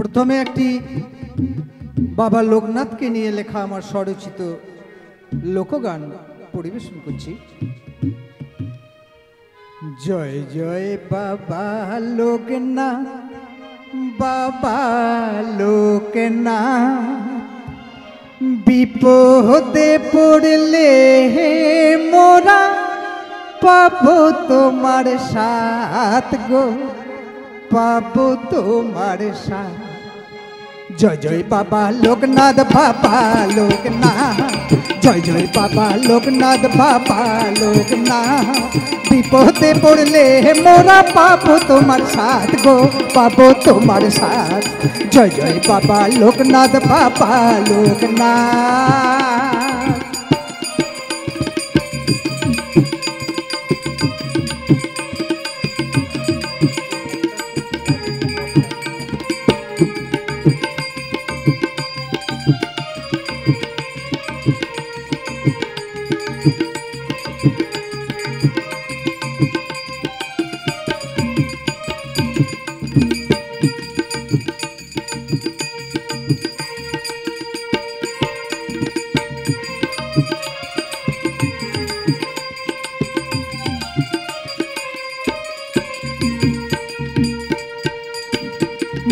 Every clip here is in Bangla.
प्रथमे एकटी बाबा लोकनाथ के निये लेखा आमार स्वरचित लोकगान परिवेशन करছি। जय जय बाबा लोकनाथ बाबा लोकनाथ विपदे पड़ले मोरा पाबो तोमार साथ गो पाबो तोमार साथ। जय जय बाबा लोकनाथ बाबा लोकनाथ जय जय बाबा लोकनाथ बाबा लोकनाथ विपदे पड़ले मोरा पाबो तोमार साथ गो पाबो तोमार साथ। जय जय बाबा लोकनाथ बाबा लोकनाथ।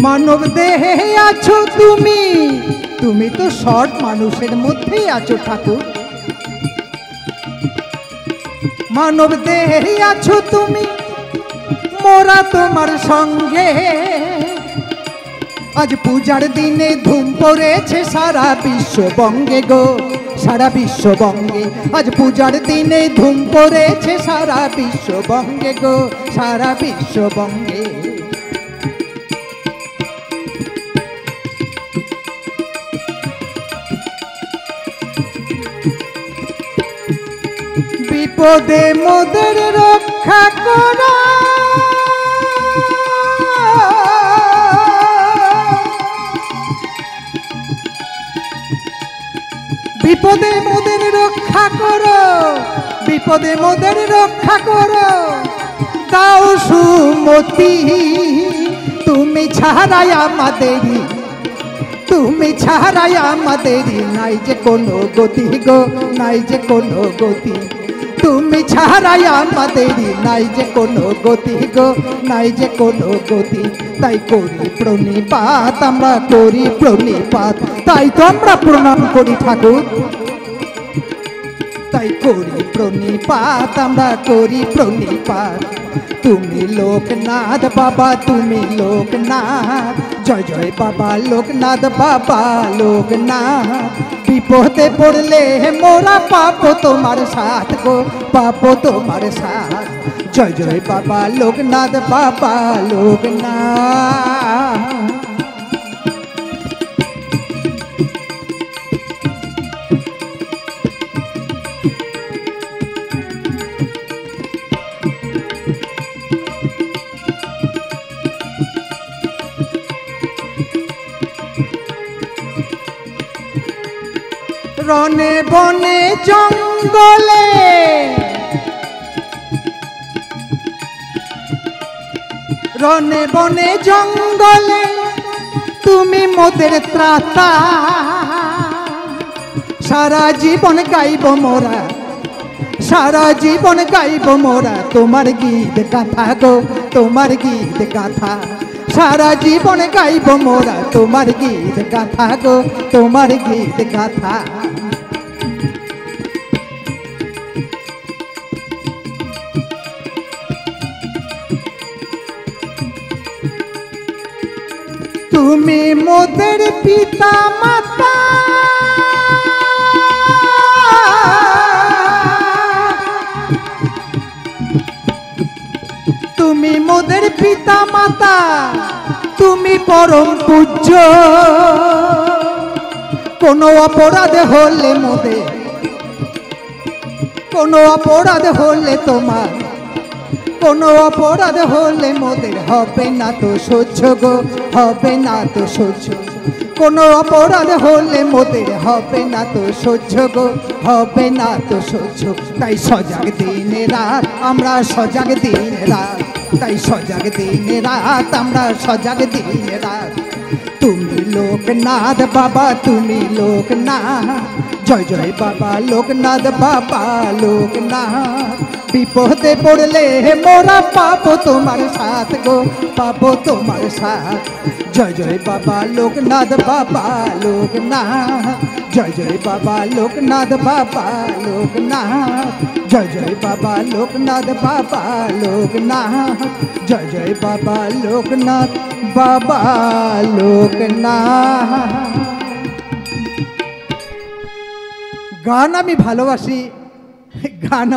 मानव देहे आछो तुमी तो शर्ट मानुषेर मध्येई आछो ठाकुर। मानव देहे आछो तुमी मोरा तोमार संगे आज पूजार दिने धूम पड़ेछे सारा विश्वबंगे गो सारा विश्वबंगे आज पूजार दिने धूम पड़ेछे सारा विश्वबंगे गो सारा विश्वबंगे। विपदे मोদের रक्षा करो विपदे मोদের रक्षा करो विपदे मोদের रक्षा करो दाओ सुमति তুমি ছাড়াই আমাদেরই নাই যে কোনো গতি গো নাই যে কোনো গতি তুমি ছাড়াই আমাদেরই নাই যে কোনো গতি গো নাই যে কোনো গতি। তাই করি প্রণিপাত আমরা করি প্রণিপাত তাই তো আমরা প্রণাম করি ঠাকুর। তাই করি প্রণিপাত আমরা করি প্রণিপাত। তুমি লোকনাথ বাবা তুমি লোকনাথ জয় জয় বাবা লোকনাথ বাবা লোকনাথ বিপদে পড়লে মোরা পাবো তোমার সাথ গো পাবো তোমার সাথ। জয় জয় বাবা লোকনাথ বাবা লোকনাথ। रने बने जंगले रने बने जंगले तुमी मोদের त्राता सारा जीवन गाइब मोरा सारा जीवन गाइब मोरा तुम्हार गीत गाथा गो तुम्हार गीत गाथा सारा जीवन गाइब मोरा तुम्हार गीत गाथा गो तुम्हार गीत गाथा। তুমি মোদের পিতা মাতা তুমি মোদের পিতা মাতা তুমি পরম পূজ্য কোনো অপরাধ হলে মোদের কোনো অপরাধ হলে তোমার কোনো অপরাধ হলে মোদের হবে না তো সহ্য গো হবে না তো সহ্য কোনো অপরাধ হলে মোদের হবে না তো সহ্য গো হবে না তো সহ্য। তাই সজাগ দিন রাত আমরা সজাগ দিন রাত তাই সজাগ দিন রাত আমরা সজাগ দিন রাত তুমি লোকনাথ বাবা তুমি লোকনাথ জয় জয় বাবা লোকনাথ বাবা লোকনাথ বিপদে পড়লে মোরা পাবো তোমার সাথ গো পাবো তোমার সাথ জয় জয় বাবা লোকনাথ বাবা লোকনাথ জয় জয় বাবা লোকনাথ বাবা লোকনাথ জয় জয় বাবা লোকনাথ বাবা লোকনাথ জয় জয় বাবা লোকনাথ বাবা লোকনাথ। গান আমি ভালোবাসি, গান